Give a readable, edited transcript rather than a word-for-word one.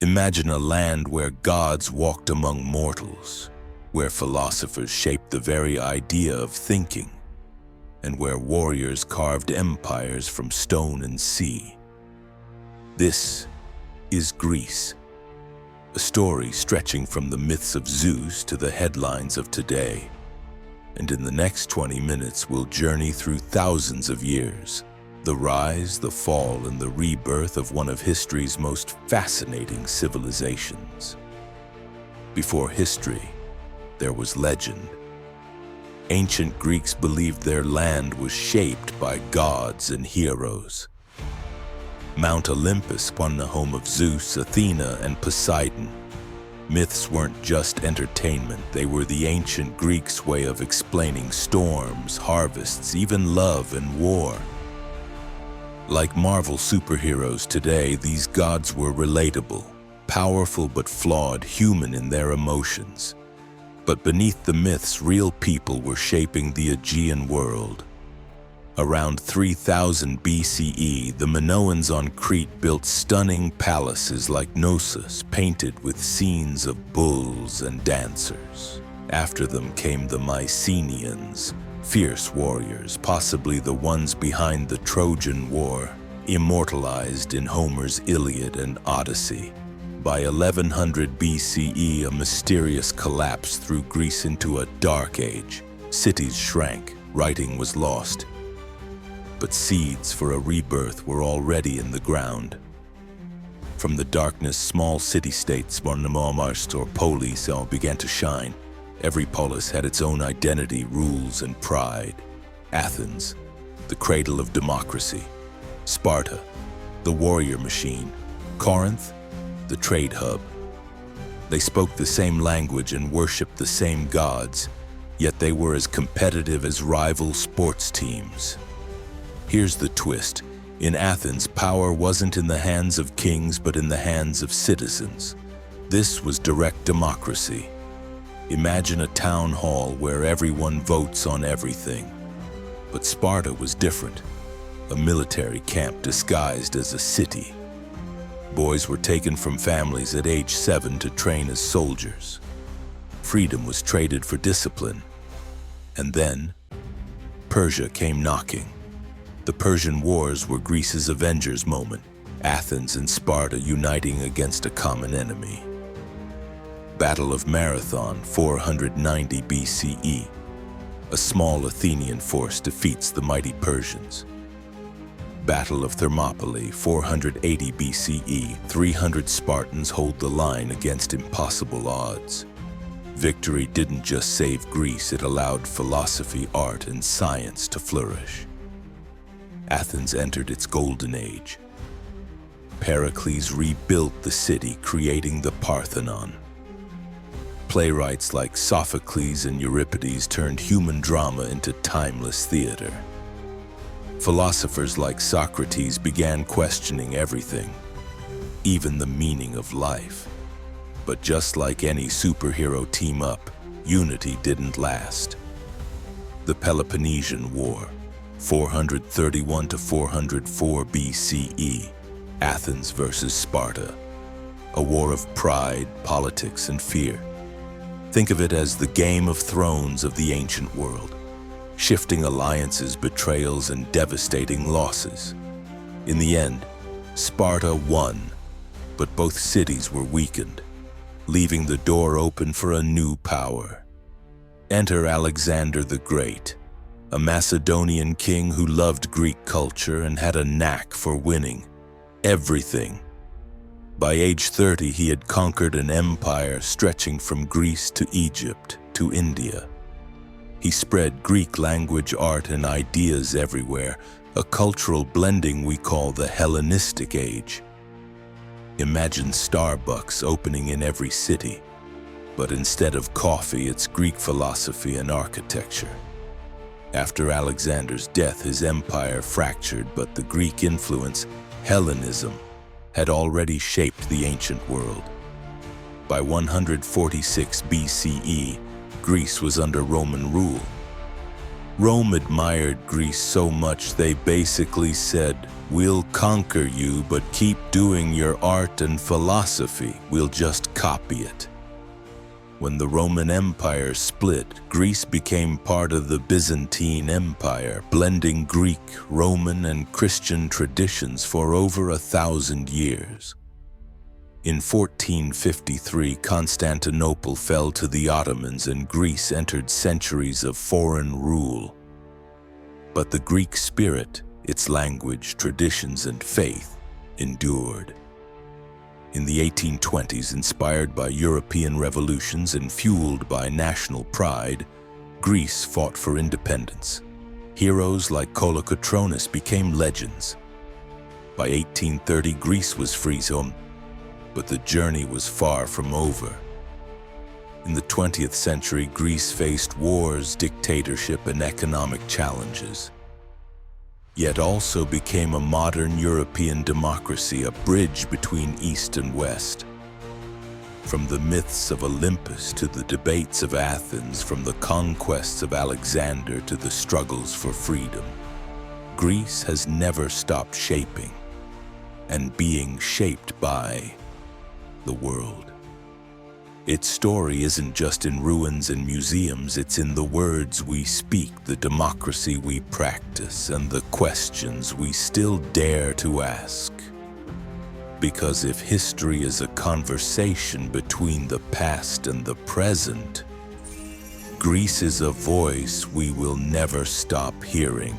Imagine a land where gods walked among mortals, where philosophers shaped the very idea of thinking, and where warriors carved empires from stone and sea. This is Greece, a story stretching from the myths of Zeus to the headlines of today. And in the next 20 minutes, we'll journey through thousands of years, the rise, the fall, and the rebirth of one of history's most fascinating civilizations. Before history, there was legend. Ancient Greeks believed their land was shaped by gods and heroes. Mount Olympus was the home of Zeus, Athena, and Poseidon. Myths weren't just entertainment, they were the ancient Greeks' way of explaining storms, harvests, even love and war. Like Marvel superheroes today, these gods were relatable, powerful but flawed, human in their emotions. But beneath the myths, real people were shaping the Aegean world. Around 3000 BCE, the Minoans on Crete built stunning palaces like Knossos, painted with scenes of bulls and dancers. After them came the Mycenaeans, fierce warriors, possibly the ones behind the Trojan War, immortalized in Homer's Iliad and Odyssey. By 1100 BCE, a mysterious collapse threw Greece into a dark age. Cities shrank, writing was lost. But seeds for a rebirth were already in the ground. From the darkness, small city-states, monomars or polis, began to shine. Every polis had its own identity, rules, and pride. Athens, the cradle of democracy. Sparta, the warrior machine. Corinth, the trade hub. They spoke the same language and worshipped the same gods, yet they were as competitive as rival sports teams. Here's the twist. In Athens, power wasn't in the hands of kings, but in the hands of citizens. This was direct democracy. Imagine a town hall where everyone votes on everything. But Sparta was different. A military camp disguised as a city. Boys were taken from families at age 7 to train as soldiers. Freedom was traded for discipline. And then, Persia came knocking. The Persian Wars were Greece's Avengers moment, Athens and Sparta uniting against a common enemy. Battle of Marathon, 490 BCE. A small Athenian force defeats the mighty Persians. Battle of Thermopylae, 480 BCE. 300 Spartans hold the line against impossible odds. Victory didn't just save Greece, it allowed philosophy, art, and science to flourish. Athens entered its golden age. Pericles rebuilt the city, creating the Parthenon. Playwrights like Sophocles and Euripides turned human drama into timeless theater. Philosophers like Socrates began questioning everything, even the meaning of life. But just like any superhero team-up, unity didn't last. The Peloponnesian War, 431 to 404 BCE, Athens versus Sparta. A war of pride, politics, and fear. Think of it as the Game of Thrones of the ancient world. Shifting alliances, betrayals, and devastating losses. In the end, Sparta won, but both cities were weakened, leaving the door open for a new power. Enter Alexander the Great, a Macedonian king who loved Greek culture and had a knack for winning everything. By age 30, he had conquered an empire stretching from Greece to Egypt to India. He spread Greek language, art, and ideas everywhere, a cultural blending we call the Hellenistic Age. Imagine Starbucks opening in every city, but instead of coffee, it's Greek philosophy and architecture. After Alexander's death, his empire fractured, but the Greek influence, Hellenism, had already shaped the ancient world. By 146 BCE, Greece was under Roman rule. Rome admired Greece so much they basically said, "We'll conquer you, but keep doing your art and philosophy. We'll just copy it." When the Roman Empire split, Greece became part of the Byzantine Empire, blending Greek, Roman, and Christian traditions for over 1,000 years. In 1453, Constantinople fell to the Ottomans and Greece entered centuries of foreign rule. But the Greek spirit, its language, traditions, and faith, endured. In the 1820s, inspired by European revolutions and fueled by national pride, Greece fought for independence. Heroes like Kolokotronis became legends. By 1830, Greece was free, but the journey was far from over. In the 20th century, Greece faced wars, dictatorship, and economic challenges, yet also became a modern European democracy, a bridge between East and West. From the myths of Olympus to the debates of Athens, from the conquests of Alexander to the struggles for freedom, Greece has never stopped shaping and being shaped by the world. Its story isn't just in ruins and museums, it's in the words we speak, the democracy we practice, and the questions we still dare to ask. Because if history is a conversation between the past and the present, Greece is a voice we will never stop hearing.